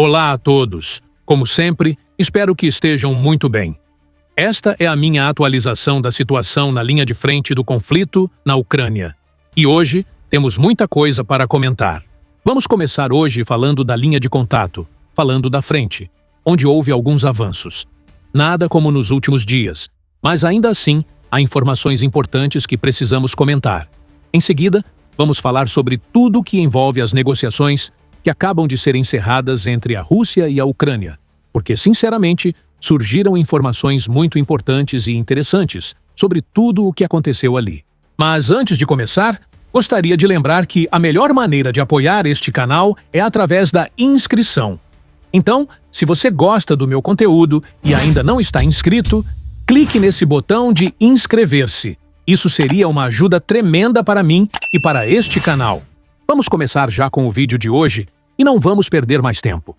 Olá a todos! Como sempre, espero que estejam muito bem. Esta é a minha atualização da situação na linha de frente do conflito na Ucrânia. E hoje temos muita coisa para comentar. Vamos começar hoje falando da linha de contato, falando da frente, onde houve alguns avanços. Nada como nos últimos dias, mas ainda assim há informações importantes que precisamos comentar. Em seguida, vamos falar sobre tudo o que envolve as negociações que acabam de ser encerradas entre a Rússia e a Ucrânia, porque, sinceramente, surgiram informações muito importantes e interessantes sobre tudo o que aconteceu ali. Mas antes de começar, gostaria de lembrar que a melhor maneira de apoiar este canal é através da inscrição. Então, se você gosta do meu conteúdo e ainda não está inscrito, clique nesse botão de inscrever-se. Isso seria uma ajuda tremenda para mim e para este canal. Vamos começar já com o vídeo de hoje e não vamos perder mais tempo.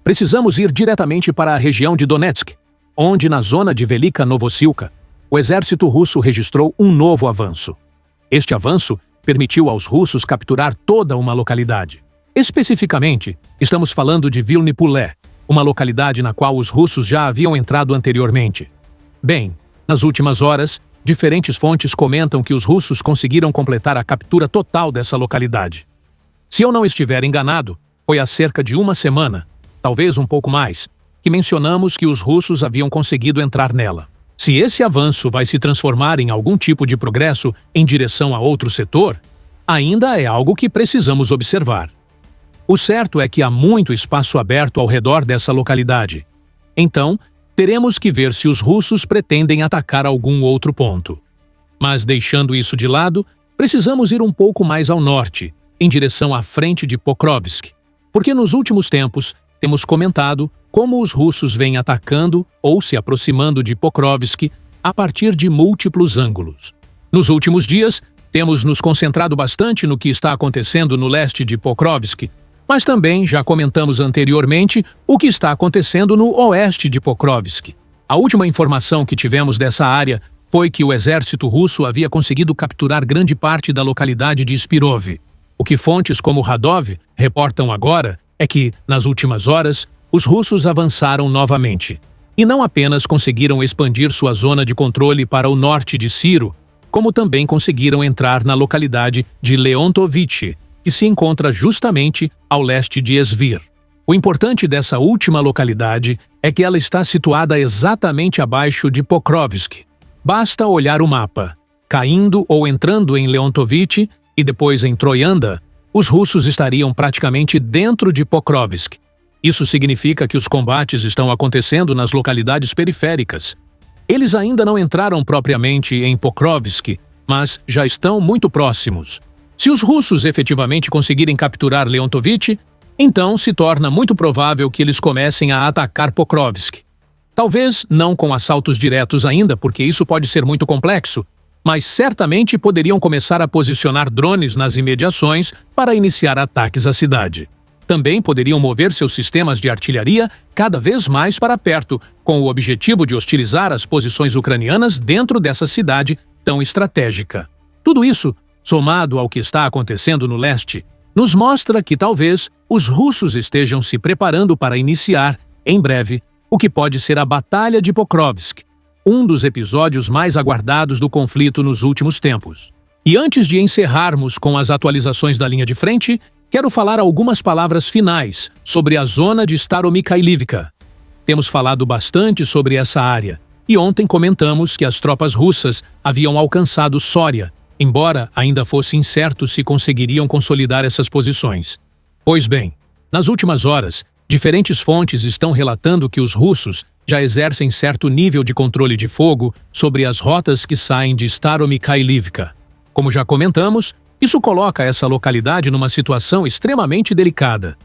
Precisamos ir diretamente para a região de Donetsk, onde, na zona de Velika Novossilka, o exército russo registrou um novo avanço. Este avanço permitiu aos russos capturar toda uma localidade. Especificamente, estamos falando de Vilny Pule, uma localidade na qual os russos já haviam entrado anteriormente. Bem, nas últimas horas, diferentes fontes comentam que os russos conseguiram completar a captura total dessa localidade. Se eu não estiver enganado, foi há cerca de uma semana, talvez um pouco mais, que mencionamos que os russos haviam conseguido entrar nela. Se esse avanço vai se transformar em algum tipo de progresso em direção a outro setor, ainda é algo que precisamos observar. O certo é que há muito espaço aberto ao redor dessa localidade. Então, teremos que ver se os russos pretendem atacar algum outro ponto. Mas deixando isso de lado, precisamos ir um pouco mais ao norte, em direção à frente de Pokrovsk, porque nos últimos tempos temos comentado como os russos vêm atacando ou se aproximando de Pokrovsk a partir de múltiplos ângulos. Nos últimos dias, temos nos concentrado bastante no que está acontecendo no leste de Pokrovsk, mas também já comentamos anteriormente o que está acontecendo no oeste de Pokrovsk. A última informação que tivemos dessa área foi que o exército russo havia conseguido capturar grande parte da localidade de Spirov. O que fontes como Radov reportam agora é que, nas últimas horas, os russos avançaram novamente. E não apenas conseguiram expandir sua zona de controle para o norte de Siro, como também conseguiram entrar na localidade de Leontovich, que se encontra justamente ao leste de Svir. O importante dessa última localidade é que ela está situada exatamente abaixo de Pokrovsk. Basta olhar o mapa. Caindo ou entrando em Leontovich e depois em Troianda, os russos estariam praticamente dentro de Pokrovsk. Isso significa que os combates estão acontecendo nas localidades periféricas. Eles ainda não entraram propriamente em Pokrovsk, mas já estão muito próximos. Se os russos efetivamente conseguirem capturar Leontovich, então se torna muito provável que eles comecem a atacar Pokrovsk. Talvez não com assaltos diretos ainda, porque isso pode ser muito complexo, mas certamente poderiam começar a posicionar drones nas imediações para iniciar ataques à cidade. Também poderiam mover seus sistemas de artilharia cada vez mais para perto, com o objetivo de hostilizar as posições ucranianas dentro dessa cidade tão estratégica. Tudo isso, somado ao que está acontecendo no leste, nos mostra que talvez os russos estejam se preparando para iniciar, em breve, o que pode ser a Batalha de Pokrovsk, um dos episódios mais aguardados do conflito nos últimos tempos. E antes de encerrarmos com as atualizações da linha de frente, quero falar algumas palavras finais sobre a zona de Staromykhailivka. Temos falado bastante sobre essa área, e ontem comentamos que as tropas russas haviam alcançado Sória, embora ainda fosse incerto se conseguiriam consolidar essas posições. Pois bem, nas últimas horas, diferentes fontes estão relatando que os russos já exercem certo nível de controle de fogo sobre as rotas que saem de Staromykhailivka. Como já comentamos, isso coloca essa localidade numa situação extremamente delicada.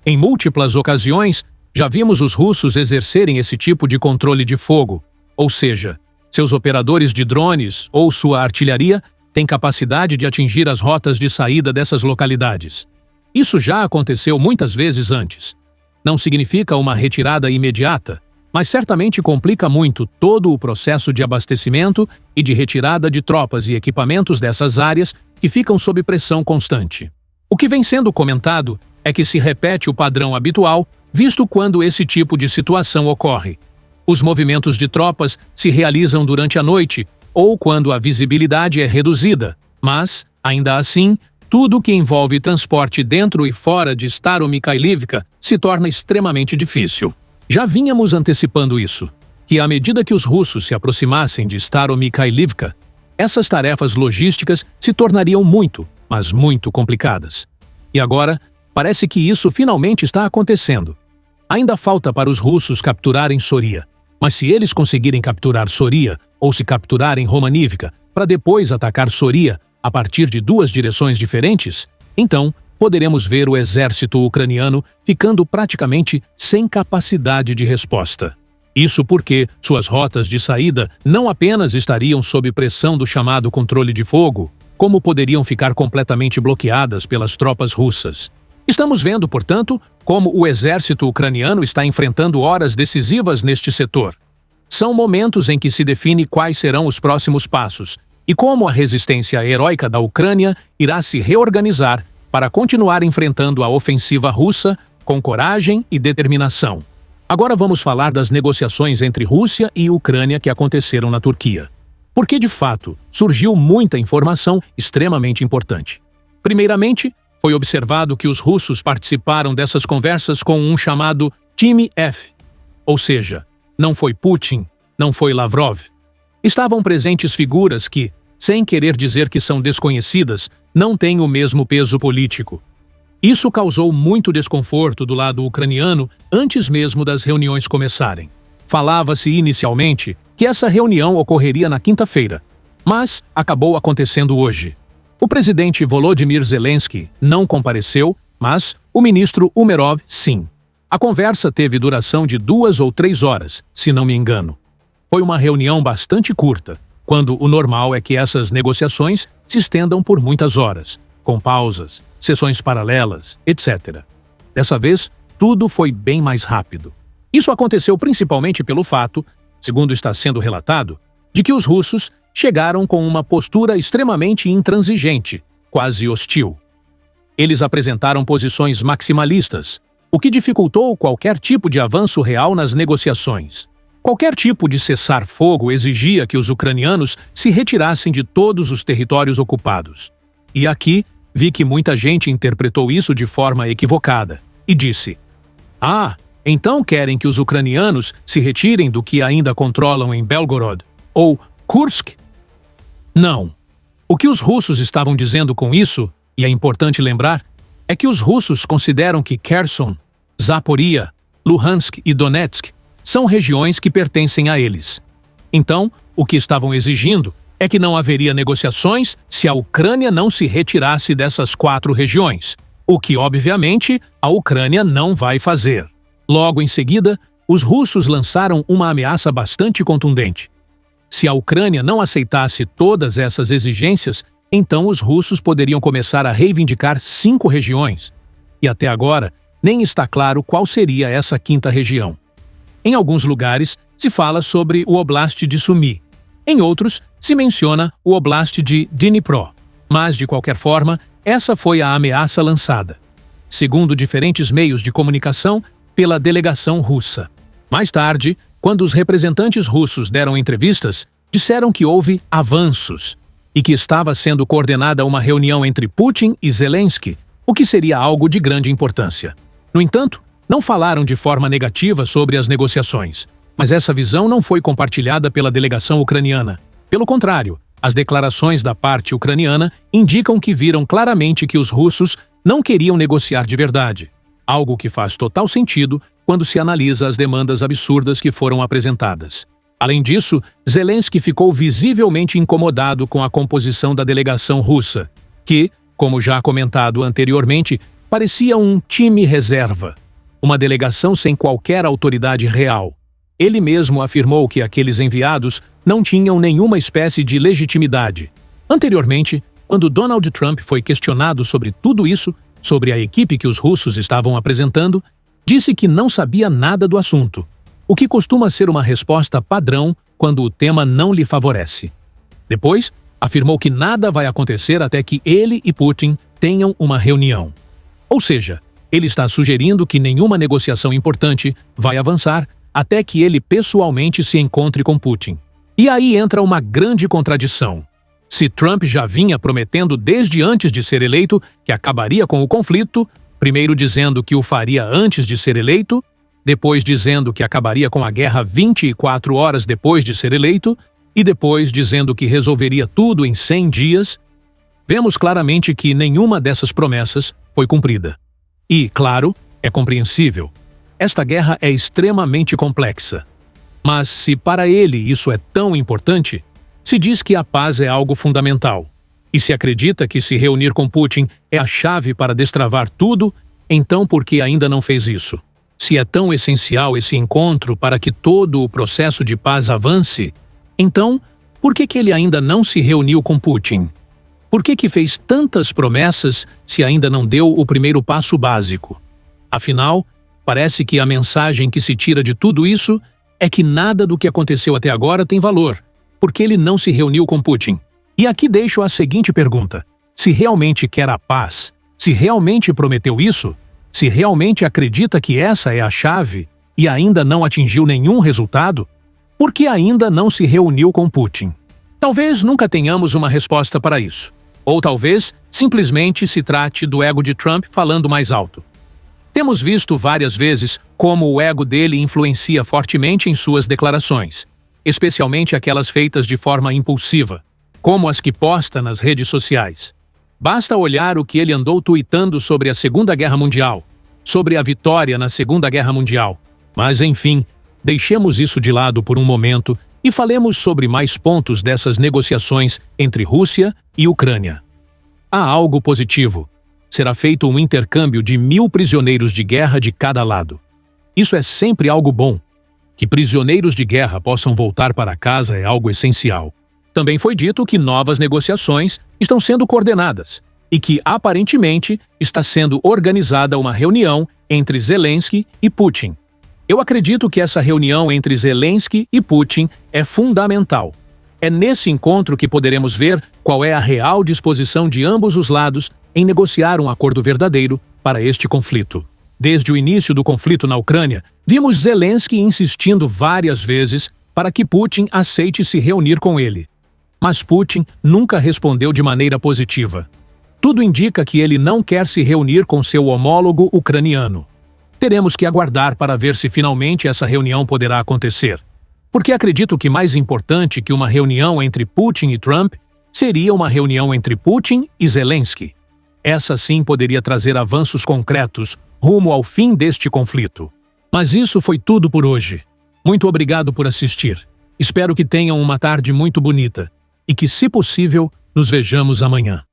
Em múltiplas ocasiões, já vimos os russos exercerem esse tipo de controle de fogo, ou seja, seus operadores de drones ou sua artilharia têm capacidade de atingir as rotas de saída dessas localidades. Isso já aconteceu muitas vezes antes. Não significa uma retirada imediata, mas certamente complica muito todo o processo de abastecimento e de retirada de tropas e equipamentos dessas áreas que ficam sob pressão constante. O que vem sendo comentado é que se repete o padrão habitual visto quando esse tipo de situação ocorre. Os movimentos de tropas se realizam durante a noite ou quando a visibilidade é reduzida, mas, ainda assim, tudo que envolve transporte dentro e fora de Staromykhailivka se torna extremamente difícil. Já vínhamos antecipando isso, que à medida que os russos se aproximassem de Staromykhailivka, essas tarefas logísticas se tornariam muito, mas muito complicadas. E agora, parece que isso finalmente está acontecendo. Ainda falta para os russos capturarem Soria, mas se eles conseguirem capturar Soria ou se capturarem Romanivka para depois atacar Soria a partir de duas direções diferentes, então poderemos ver o exército ucraniano ficando praticamente sem capacidade de resposta. Isso porque suas rotas de saída não apenas estariam sob pressão do chamado controle de fogo, como poderiam ficar completamente bloqueadas pelas tropas russas. Estamos vendo, portanto, como o exército ucraniano está enfrentando horas decisivas neste setor. São momentos em que se define quais serão os próximos passos e como a resistência heróica da Ucrânia irá se reorganizar para continuar enfrentando a ofensiva russa com coragem e determinação. Agora vamos falar das negociações entre Rússia e Ucrânia que aconteceram na Turquia. Porque, de fato, surgiu muita informação extremamente importante. Primeiramente, foi observado que os russos participaram dessas conversas com um chamado Time F, ou seja, não foi Putin, não foi Lavrov. Estavam presentes figuras que, sem querer dizer que são desconhecidas, não têm o mesmo peso político. Isso causou muito desconforto do lado ucraniano antes mesmo das reuniões começarem. Falava-se inicialmente que essa reunião ocorreria na quinta-feira, mas acabou acontecendo hoje. O presidente Volodymyr Zelensky não compareceu, mas o ministro Umerov sim. A conversa teve duração de 2 ou 3 horas, se não me engano. Foi uma reunião bastante curta, quando o normal é que essas negociações se estendam por muitas horas, com pausas, sessões paralelas, etc. Dessa vez, tudo foi bem mais rápido. Isso aconteceu principalmente pelo fato, segundo está sendo relatado, de que os russos chegaram com uma postura extremamente intransigente, quase hostil. Eles apresentaram posições maximalistas, o que dificultou qualquer tipo de avanço real nas negociações. Qualquer tipo de cessar-fogo exigia que os ucranianos se retirassem de todos os territórios ocupados. E aqui, vi que muita gente interpretou isso de forma equivocada e disse: "Ah, então querem que os ucranianos se retirem do que ainda controlam em Belgorod ou Kursk?" Não. O que os russos estavam dizendo com isso, e é importante lembrar, é que os russos consideram que Kherson, Zaporizhia, Luhansk e Donetsk são regiões que pertencem a eles. Então, o que estavam exigindo é que não haveria negociações se a Ucrânia não se retirasse dessas 4 regiões, o que, obviamente, a Ucrânia não vai fazer. Logo em seguida, os russos lançaram uma ameaça bastante contundente. Se a Ucrânia não aceitasse todas essas exigências, então os russos poderiam começar a reivindicar 5 regiões. E até agora, nem está claro qual seria essa 5ª região. Em alguns lugares, se fala sobre o Oblast de Sumy. Em outros, se menciona o Oblast de Dnipro. Mas, de qualquer forma, essa foi a ameaça lançada, segundo diferentes meios de comunicação, pela delegação russa. Mais tarde, quando os representantes russos deram entrevistas, disseram que houve avanços e que estava sendo coordenada uma reunião entre Putin e Zelensky, o que seria algo de grande importância. No entanto, não falaram de forma negativa sobre as negociações, mas essa visão não foi compartilhada pela delegação ucraniana. Pelo contrário, as declarações da parte ucraniana indicam que viram claramente que os russos não queriam negociar de verdade, algo que faz total sentido quando se analisa as demandas absurdas que foram apresentadas. Além disso, Zelensky ficou visivelmente incomodado com a composição da delegação russa, que, como já comentado anteriormente, parecia um time reserva, uma delegação sem qualquer autoridade real. Ele mesmo afirmou que aqueles enviados não tinham nenhuma espécie de legitimidade. Anteriormente, quando Donald Trump foi questionado sobre tudo isso, sobre a equipe que os russos estavam apresentando, disse que não sabia nada do assunto, o que costuma ser uma resposta padrão quando o tema não lhe favorece. Depois, afirmou que nada vai acontecer até que ele e Putin tenham uma reunião. Ou seja, Ele está sugerindo que nenhuma negociação importante vai avançar até que ele pessoalmente se encontre com Putin. E aí entra uma grande contradição. Se Trump já vinha prometendo desde antes de ser eleito que acabaria com o conflito, primeiro dizendo que o faria antes de ser eleito, depois dizendo que acabaria com a guerra 24 horas depois de ser eleito, e depois dizendo que resolveria tudo em 100 dias, vemos claramente que nenhuma dessas promessas foi cumprida. E, claro, é compreensível. Esta guerra é extremamente complexa. Mas se para ele isso é tão importante, se diz que a paz é algo fundamental. E se acredita que se reunir com Putin é a chave para destravar tudo, então por que ainda não fez isso? Se é tão essencial esse encontro para que todo o processo de paz avance, então por que ele ainda não se reuniu com Putin? Por que fez tantas promessas se ainda não deu o primeiro passo básico? Afinal, parece que a mensagem que se tira de tudo isso é que nada do que aconteceu até agora tem valor, porque ele não se reuniu com Putin. E aqui deixo a seguinte pergunta: se realmente quer a paz, se realmente prometeu isso, se realmente acredita que essa é a chave e ainda não atingiu nenhum resultado, por que ainda não se reuniu com Putin? Talvez nunca tenhamos uma resposta para isso. Ou talvez simplesmente se trate do ego de Trump falando mais alto. Temos visto várias vezes como o ego dele influencia fortemente em suas declarações, especialmente aquelas feitas de forma impulsiva, como as que posta nas redes sociais. Basta olhar o que ele andou tuitando sobre a Segunda Guerra Mundial, sobre a vitória na Segunda Guerra Mundial. Mas, enfim, deixemos isso de lado por um momento e falemos sobre mais pontos dessas negociações entre Rússia e Ucrânia. Há algo positivo. Será feito um intercâmbio de 1.000 prisioneiros de guerra de cada lado. Isso é sempre algo bom. Que prisioneiros de guerra possam voltar para casa é algo essencial. Também foi dito que novas negociações estão sendo coordenadas e que, aparentemente, está sendo organizada uma reunião entre Zelensky e Putin. Eu acredito que essa reunião entre Zelensky e Putin é fundamental. É nesse encontro que poderemos ver qual é a real disposição de ambos os lados em negociar um acordo verdadeiro para este conflito. Desde o início do conflito na Ucrânia, vimos Zelensky insistindo várias vezes para que Putin aceite se reunir com ele. Mas Putin nunca respondeu de maneira positiva. Tudo indica que ele não quer se reunir com seu homólogo ucraniano. Teremos que aguardar para ver se finalmente essa reunião poderá acontecer. Porque acredito que mais importante que uma reunião entre Putin e Trump seria uma reunião entre Putin e Zelensky. Essa sim poderia trazer avanços concretos rumo ao fim deste conflito. Mas isso foi tudo por hoje. Muito obrigado por assistir. Espero que tenham uma tarde muito bonita e que, se possível, nos vejamos amanhã.